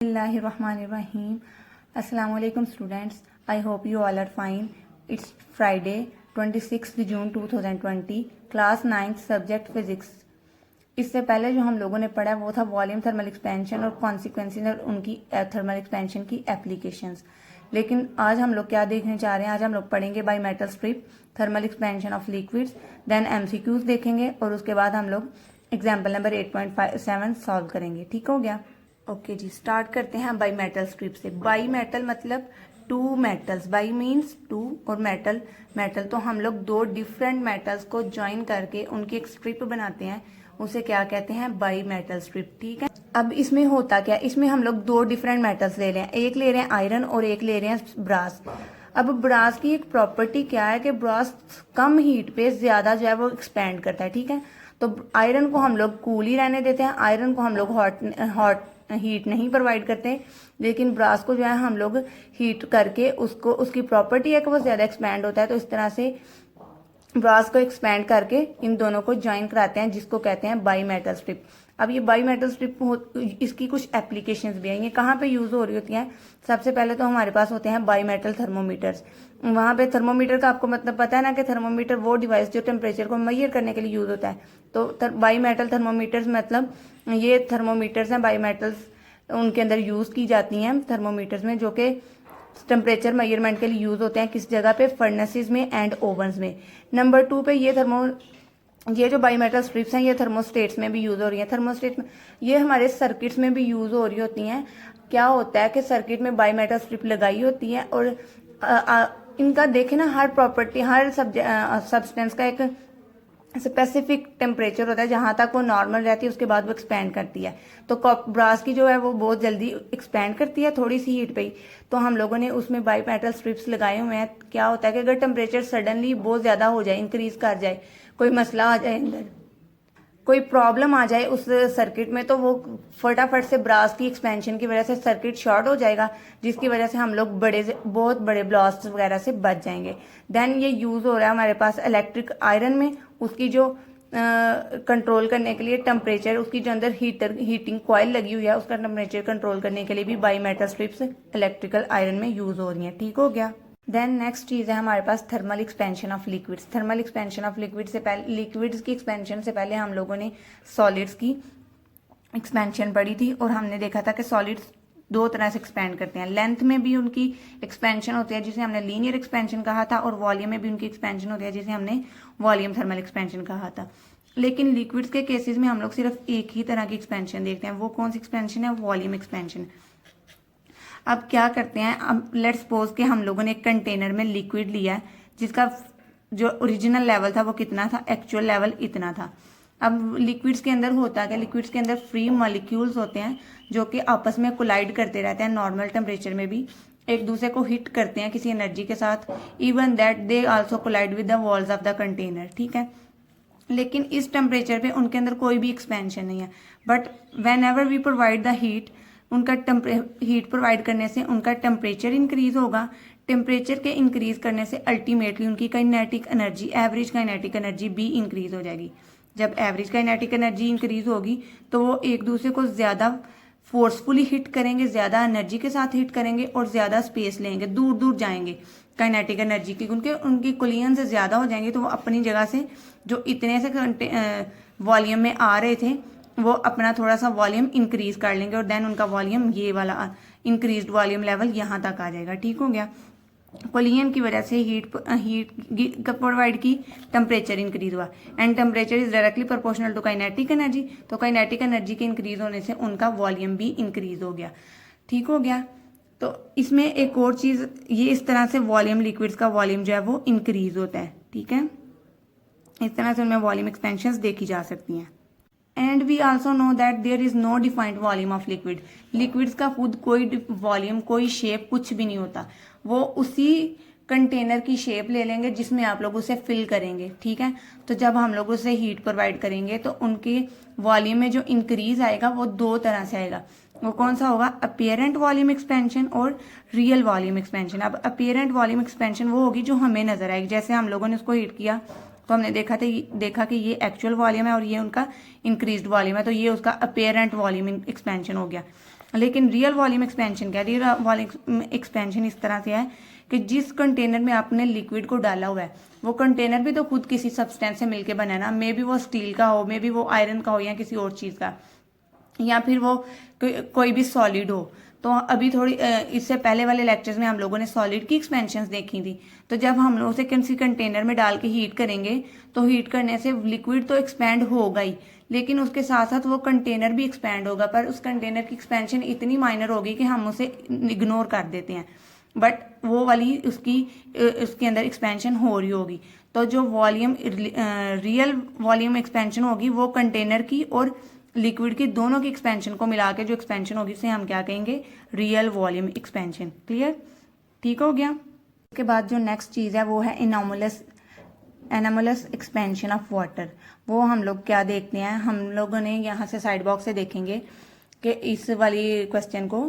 Bismillahirrahmanirrahim. Assalamu alaikum students. I hope you all are fine. It's Friday 26th June 2020 class 9th subject physics. इससे पहले जो हम लोगों ने पढ़ा वो था वॉल्यूम थर्मल एक्सपेंशन और कॉन्सिक्वेंसेज और उनकी थर्मल एक्सपेंशन की एप्लीकेशंस। लेकिन आज हम लोग क्या देखने जा रहे हैं, आज हम लोग पढ़ेंगे bimetal strip, thermal expansion of liquids, then MCQs देखेंगे और उसके बाद हम लोग एग्जाम्पल नंबर 8.7 सॉल्व करेंगे। ठीक हो गया? ओके जी, स्टार्ट करते हैं बाई मेटल स्ट्रिप से। बाई मेटल मतलब two metals, bi means two और मेटल मेटल, तो हम लोग दो डिफरेंट मेटल्स को ज्वाइन करके उनकी एक स्ट्रिप बनाते हैं, उसे क्या कहते हैं? Bimetal strip. ठीक है, अब इसमें होता क्या, इसमें हम लोग दो डिफरेंट मेटल्स ले रहे हैं, एक ले रहे हैं आयरन और एक ले रहे हैं ब्रास। अब ब्रास की एक प्रॉपर्टी क्या है कि ब्रास कम हीट पे ज्यादा जो है वो एक्सपेंड करता है। ठीक है, तो आयरन को हम लोग कूल ही रहने देते हैं, आयरन को हम लोग हॉट हीट नहीं प्रोवाइड करते, लेकिन ब्रास को जो है हम लोग हीट करके उसको, उसकी प्रॉपर्टी है कि वो ज्यादा एक्सपैंड होता है, तो इस तरह से ब्रास को एक्सपैंड करके इन दोनों को ज्वाइन कराते हैं, जिसको कहते हैं बाई मेटल स्ट्रिप। अब ये बाई मेटल स्ट्रिप इसकी कुछ एप्लीकेशंस भी हैं। ये कहाँ पे यूज हो रही होती हैं? सबसे पहले तो हमारे पास होते हैं बाई मेटल थर्मोमीटर्स। वहां पे थर्मोमीटर का आपको मतलब पता है ना कि थर्मोमीटर वो डिवाइस जो टेम्परेचर को मेजर करने के लिए यूज होता है। तो बाई मेटल थर्मोमीटर्स मतलब ये थर्मोमीटर्स हैं बाई मेटल्स, उनके अंदर यूज की जाती हैं थर्मोमीटर्स में, जो कि टेम्परेचर मेजरमेंट के लिए यूज होते हैं। किस जगह पे? फर्नेसेस में एंड ओवन्स में। नंबर 2 पे ये जो बाई मेटल स्ट्रिप्स हैं ये थर्मोस्टेट्स में भी यूज हो रही हैं। थर्मोस्टेट में ये हमारे सर्किट्स में भी यूज हो रही होती हैं। क्या होता है कि सर्किट में बाई मेटल स्ट्रिप लगाई होती है और इनका देखें ना, हर प्रॉपर्टी, हर सब्सटेंस का एक स्पेसिफिक टेम्परेचर होता है जहां तक वो नॉर्मल रहती है, उसके बाद वो एक्सपैंड करती है। तो ब्रास की जो है वो बहुत जल्दी एक्सपैंड करती है थोड़ी सी हीट पे ही, तो हम लोगों ने उसमें बाई मेटल स्ट्रिप्स लगाए हुए हैं। क्या होता है कि अगर टेम्परेचर सडनली बहुत ज्यादा हो जाए, इंक्रीज कर जाए, कोई मसला आ जाए, अंदर कोई प्रॉब्लम आ जाए उस सर्किट में, तो वो फटाफट से ब्रास की एक्सपेंशन की वजह से सर्किट शॉर्ट हो जाएगा, जिसकी वजह से हम लोग बहुत बड़े ब्लास्ट वगैरह से बच जाएंगे। देन ये यूज हो रहा है हमारे पास इलेक्ट्रिक आयरन में, उसकी जो कंट्रोल करने के लिए टेम्परेचर, उसकी जो अंदर हीटिंग कॉइल लगी हुई है, उसका टेम्परेचर कंट्रोल करने के लिए भी by metal strips electrical iron में यूज हो रही हैं। ठीक हो गया? देन नेक्स्ट चीज है हमारे पास thermal expansion of liquids. Thermal expansion of liquid से पहले, लिक्विड्स की एक्सपेंशन से पहले हम लोगों ने सॉलिड्स की एक्सपेंशन पढ़ी थी और हमने देखा था कि सॉलिड्स दो तरह से एक्सपेंड करते हैं। लेंथ में भी उनकी एक्सपेंशन होती है जिसे हमने लीनियर एक्सपेंशन कहा था, और वॉल्यूम में भी उनकी एक्सपेंशन होती है जिसे हमने वॉल्यूम थर्मल एक्सपेंशन कहा था। लेकिन लिक्विड्स के केसेस में हम लोग सिर्फ एक ही तरह की एक्सपेंशन देखते हैं। वो कौन सी एक्सपेंशन है? Volume expansion. अब क्या करते हैं, अब लेट्स सपोज कि हम लोगों ने एक कंटेनर में लिक्विड लिया है जिसका जो ओरिजिनल लेवल था वो कितना था, एक्चुअल लेवल इतना था। अब लिक्विड्स के अंदर होता है, लिक्विड्स के अंदर फ्री मॉलिक्यूल्स होते हैं जो कि आपस में कोलाइड करते रहते हैं, नॉर्मल टेम्परेचर में भी एक दूसरे को हिट करते हैं किसी एनर्जी के साथ। Even that they also collide with the walls of the container. ठीक है, लेकिन इस टेम्परेचर पे उनके अंदर कोई भी एक्सपेंशन नहीं है। But whenever we provide the heat, उनका हीट प्रोवाइड करने से उनका टेम्परेचर इंक्रीज होगा। टेम्परेचर के इंक्रीज करने से अल्टीमेटली उनकी kinetic energy, average kinetic energy भी इंक्रीज हो जाएगी। जब एवरेज काइनेटिक एनर्जी इंक्रीज होगी तो वो एक दूसरे को ज्यादा फोर्सफुली हिट करेंगे, ज्यादा एनर्जी के साथ हिट करेंगे और ज्यादा स्पेस लेंगे, दूर दूर जाएंगे काइनेटिक एनर्जी की, उनकी कोलिजन से ज्यादा हो जाएंगे, तो वो अपनी जगह से जो इतने से वॉल्यूम में आ रहे थे वो अपना थोड़ा सा वॉल्यूम इंक्रीज कर लेंगे और देन उनका वॉल्यूम, ये वाला इंक्रीज्ड वॉल्यूम लेवल यहाँ तक आ जाएगा। ठीक हो गया? कोलिजन की वजह से हीट प्रोवाइड की, टेम्परेचर इंक्रीज हुआ, and temperature is directly proportional to kinetic energy, तो काइनेटिक एनर्जी के इंक्रीज होने से उनका वॉल्यूम भी इंक्रीज हो गया। ठीक हो गया? तो इसमें एक और चीज, ये इस तरह से वॉल्यूम, लिक्विड्स का वॉल्यूम जो है वो इंक्रीज होता है। ठीक है, इस तरह से उनमें वॉल्यूम एक्सपेंशन देखी जा सकती हैं। And we also know that there is no defined volume of liquid. Liquids का खुद कोई वॉल्यूम, कोई शेप कुछ भी नहीं होता, वो उसी कंटेनर की शेप ले लेंगे जिसमें आप लोग उसे फिल करेंगे। ठीक है, तो जब हम लोग उसे हीट प्रोवाइड करेंगे तो उनके वॉल्यूम में जो इंक्रीज आएगा वो दो तरह से आएगा। वो कौन सा होगा? अपियरेंट वॉल्यूम एक्सपेंशन और रियल वॉल्यूम एक्सपेंशन। अब अपियरेंट वॉल्यूम एक्सपेंशन वो होगी जो हमें नजर आएगी, जैसे हम लोगों ने उसको हीट किया तो हमने देखा कि ये एक्चुअल वॉल्यूम है और ये उनका इंक्रीज्ड वॉल्यूम है, तो ये उसका अपेरेंट वॉल्यूम एक्सपेंशन हो गया। लेकिन रियल वॉल्यूम एक्सपेंशन क्या है? रियल वॉल्यूम एक्सपेंशन इस तरह से है कि जिस कंटेनर में आपने लिक्विड को डाला हुआ है वो कंटेनर भी तो खुद किसी सब्सटेंस से मिलके बना है ना, मे बी वो स्टील का हो, मे बी वो आयरन का हो या किसी और चीज़ का, या फिर वो कोई भी सॉलिड हो। तो अभी थोड़ी इससे पहले वाले लेक्चर्स में हम लोगों ने सॉलिड की एक्सपेंशंस देखी थी। तो जब हम लोग उसे किसी कंटेनर में डाल के हीट करेंगे तो हीट करने से लिक्विड तो एक्सपैंड होगा ही, लेकिन उसके साथ साथ वो कंटेनर भी एक्सपैंड होगा, पर उस कंटेनर की एक्सपेंशन इतनी माइनर होगी कि हम उसे इग्नोर कर देते हैं, बट वो वाली उसके अंदर एक्सपेंशन हो रही होगी। तो जो वॉल्यूम रियल वॉल्यूम एक्सपेंशन होगी वो कंटेनर की और लिक्विड की दोनों की एक्सपेंशन को मिला के जो एक्सपेंशन होगी उसे हम क्या कहेंगे? Real volume expansion. क्लियर? ठीक हो गया। उसके बाद जो नेक्स्ट चीज़ है वो है एनोमलस एक्सपेंशन ऑफ वाटर। वो हम लोग क्या देखते हैं, हम लोगों ने यहाँ से साइड बॉक्स से देखेंगे कि इस वाली क्वेश्चन को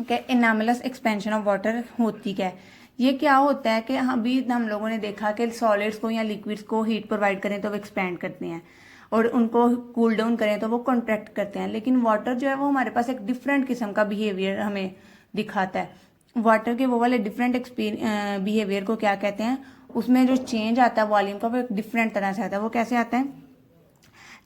कि एनोमलस एक्सपेंशन ऑफ वाटर होती क्या है। ये क्या होता है कि अभी हम लोगों ने देखा कि सॉलिड्स को या लिक्विड्स को हीट प्रोवाइड करें तो वो एक्सपेंड करते हैं और उनको कूल डाउन करें तो वो कॉन्ट्रैक्ट करते हैं, लेकिन वाटर जो है वो हमारे पास एक डिफरेंट किस्म का बिहेवियर हमें दिखाता है। वाटर के वो वाले डिफरेंट बिहेवियर को क्या कहते हैं? उसमें जो चेंज आता है वॉल्यूम का वो एक डिफरेंट तरह से आता है। वो कैसे आता है?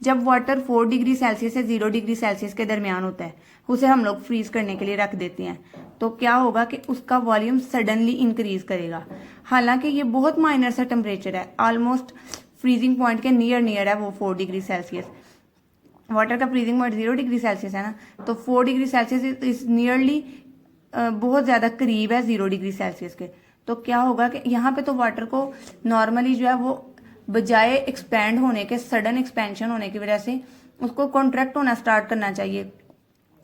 जब वाटर 4 डिग्री सेल्सियस से 0 डिग्री सेल्सियस के दरमियान होता है, उसे हम लोग फ्रीज करने के लिए रख देते हैं, तो क्या होगा कि उसका वॉल्यूम सडनली इंक्रीज करेगा। हालांकि ये बहुत माइनर सा टेम्परेचर है, ऑलमोस्ट फ्रीजिंग पॉइंट के नियर है वो 4 डिग्री सेल्सियस। वाटर का फ्रीजिंग पॉइंट 0 डिग्री सेल्सियस है ना, तो 4 डिग्री सेल्सियस इज नियरली बहुत ज़्यादा करीब है 0 डिग्री सेल्सियस के। तो क्या होगा कि यहाँ पे तो वाटर को नॉर्मली जो है वो बजाय एक्सपैंड होने के, सडन एक्सपेंशन होने की वजह से उसको कॉन्ट्रैक्ट होना स्टार्ट करना चाहिए,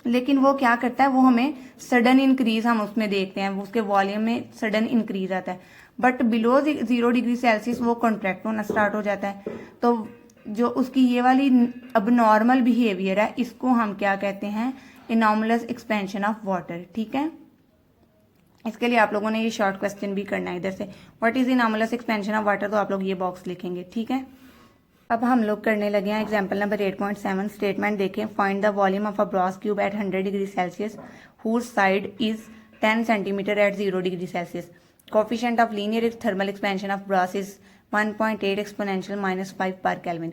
लेकिन वो क्या करता है? वो हमें सडन इंक्रीज हम उसमें देखते हैं, उसके वॉल्यूम में सडन इंक्रीज आता है, बट बिलो 0 डिग्री सेल्सियस वो कॉन्ट्रैक्ट होना स्टार्ट हो जाता है। तो जो उसकी ये वाली अब नॉर्मल बिहेवियर है इसको हम क्या कहते हैं? Anomalous expansion of water. ठीक है, इसके लिए आप लोगों ने ये शॉर्ट क्वेश्चन भी करना है इधर से, what is anomalous expansion of water, तो आप लोग ये बॉक्स लिखेंगे। ठीक है, अब हम लोग करने लगे हैं एग्जाम्पल नंबर 8.7। स्टेटमेंट देखें, find the volume of a brass cube at 100 degree Celsius whose side is 10 centimetre at 0 degree Celsius. Coefficient of linear thermal expansion of brass is 1.8 exponential -5 per kelvin.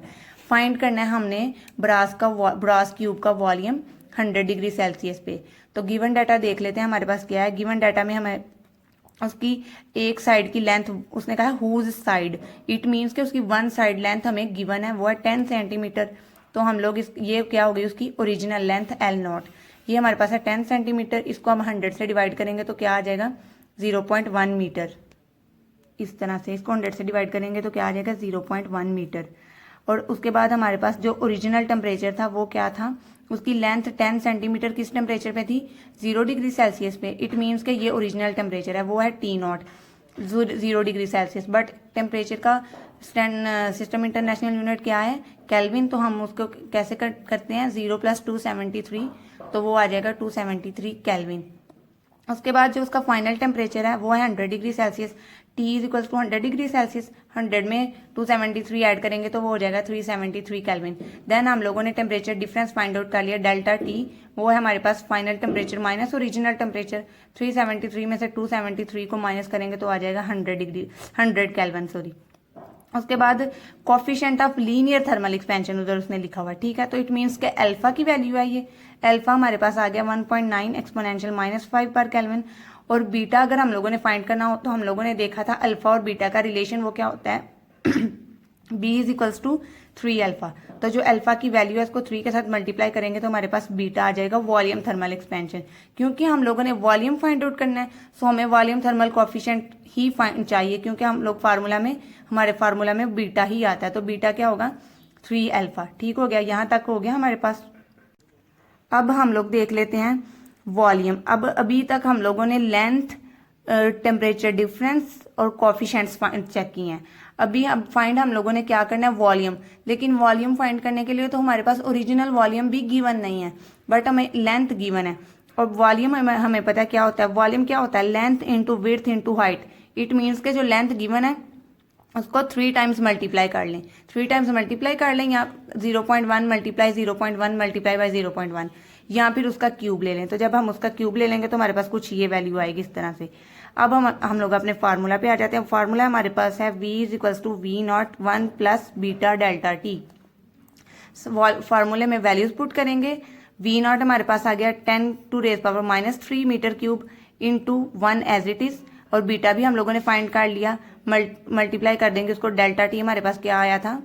Find करना है हमने brass cube का volume 100 degree Celsius पे। तो given data देख लेते हैं हमारे पास क्या है। गिवन डाटा में हमें उसकी एक साइड की लेंथ, उसने कहा हुज साइड, इट मीन्स कि उसकी वन साइड लेंथ हमें गिवन है वो है 10 सेंटीमीटर। तो हम लोग ये क्या हो गई उसकी ओरिजिनल लेंथ L0, ये हमारे पास है 10 सेंटीमीटर। इसको हम 100 से डिवाइड करेंगे तो क्या आ जाएगा? 0.1 मीटर। इस तरह से इसको 100 से डिवाइड करेंगे तो क्या आ जाएगा? 0.1 मीटर। और उसके बाद हमारे पास जो ओरिजिनल टेम्परेचर था वो क्या था? उसकी लेंथ 10 सेंटीमीटर किस टेम्परेचर पे थी? 0 डिग्री सेल्सियस पे। इट मीन्स कि ये ओरिजिनल टेम्परेचर है वो है T0, 0 degree Celsius, but temperature का सिस्टम इंटरनेशनल यूनिट क्या है? केल्विन। तो हम उसको कैसे करते हैं? 0 + 273, तो वो आ जाएगा 273 केल्विन। उसके बाद जो उसका फाइनल टेम्परेचर है वो है 100 degree Celsius. T is equal to 100 degree Celsius, 100 में 273 ऐड करेंगे तो वो हो जाएगा 373 केल्विन। देन हम लोगों ने टेम्परेचर डिफरेंस फाइंड आउट कर लिया, डेल्टा T, वो है हमारे पास final temperature minus original temperature. 373 में से 273 को माइनस करेंगे तो आ जाएगा 100 केल्विन, सॉरी। उसके बाद coefficient of linear thermal expansion उधर उसने लिखा हुआ, ठीक है। तो इट मीन्स के अल्फा की वैल्यू है, ये अल्फा हमारे पास आ गया 1.9 एक्सपोनेंशियल -5 पर केल्विन। और बीटा अगर हम लोगों ने फाइंड करना हो तो हम लोगों ने देखा था अल्फा और बीटा का रिलेशन वो क्या होता है? B is equals to 3 alpha. तो जो अल्फा की वैल्यू है उसको 3 के साथ मल्टीप्लाई करेंगे तो हमारे पास बीटा आ जाएगा, वॉल्यूम थर्मल एक्सपेंशन। क्योंकि हम लोगों ने वॉल्यूम फाइंड आउट करना है सो हमें वॉल्यूम थर्मल कोफिशिएंट ही चाहिए, क्योंकि हम लोग हमारे फार्मूला में बीटा ही आता है। तो बीटा क्या होगा? 3 अल्फा। ठीक हो गया, यहाँ तक हो गया हमारे पास। अब हम लोग देख लेते हैं वॉल्यूम। अब अभी तक हम लोगों ने लेंथ, टेम्परेचर डिफरेंस और कोफिशिएंट्स चेक किए हैं। अभी अब फाइंड हम लोगों ने क्या करना है? वॉल्यूम। लेकिन वॉल्यूम फाइंड करने के लिए तो हमारे पास ओरिजिनल वॉल्यूम भी गिवन नहीं है, बट हमें लेंथ गिवन है। और वॉल्यूम हमें पता है क्या होता है? वॉल्यूम क्या होता है? Length into width into height. It means के जो लेंथ गिवन है उसको 3 टाइम्स मल्टीप्लाई कर लें। 3 टाइम्स मल्टीप्लाई कर लें या 0.1 मल्टीप्लाई 0.1 मल्टीप्लाई बाई 0.1, या फिर उसका क्यूब ले लें। तो जब हम उसका क्यूब ले लेंगे तो हमारे पास कुछ ये वैल्यू आएगी इस तरह से। अब हम लोग अपने फार्मूला पे आ जाते हैं। फार्मूला हमारे पास है v is equals to V naught 1 plus beta delta T. फार्मूले में वैल्यूज पुट करेंगे। v नॉट हमारे पास आ गया 10⁻³ metre cube into 1 as it is, और बीटा भी हम लोगों ने फाइंड कर लिया। मल्टीप्लाई कर देंगे उसको, डेल्टा टी हमारे पास क्या आया था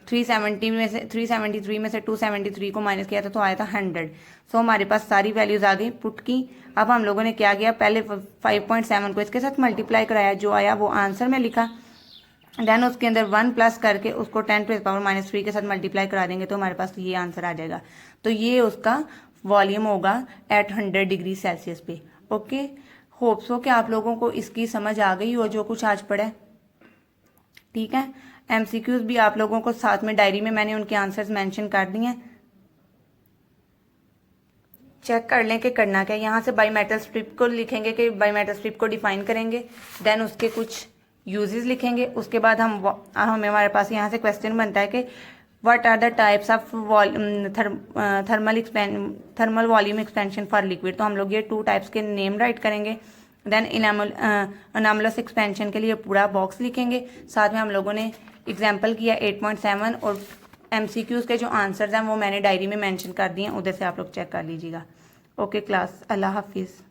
373 में से 273 को माइनस किया था तो आया था 100। सो हमारे पास सारी वैल्यूज आ गई पुट की। अब हम लोगों ने क्या किया, पहले 5.7 को इसके साथ मल्टीप्लाई कराया, जो आया वो आंसर में लिखा। देन उसके अंदर 1 प्लस करके उसको 10⁻³ के साथ मल्टीप्लाई करा देंगे तो हमारे पास ये आंसर आ जाएगा। तो ये उसका वॉल्यूम होगा एट 100 डिग्री सेल्सियस पे। ओके, होप सो कि आप लोगों को इसकी समझ आ गई हो जो कुछ आज पढ़ा है। ठीक है, एमसीक्यूज भी आप लोगों को साथ में डायरी में मैंने उनके आंसर्स मेंशन कर दिए हैं, चेक कर लें कि करना क्या। यहाँ से बाईमेटल स्ट्रिप को लिखेंगे कि बाईमेटल स्ट्रिप को डिफाइन करेंगे, देन उसके कुछ यूजेस लिखेंगे। उसके बाद हमारे पास यहाँ से क्वेश्चन बनता है कि what are the types of thermal volume expansion for liquid. तो हम लोग ये 2 टाइप्स के नेम राइट करेंगे। देन अनोमलस एक्सपेंशन के लिए पूरा बॉक्स लिखेंगे। साथ में हम लोगों ने एग्जाम्पल किया 8.7, और एमसीक्यूज के जो आंसर्स हैं वो मैंने डायरी में मेंशन कर दिए हैं, उधर से आप लोग चेक कर लीजिएगा। ओके क्लास, अल्लाह हाफिज़।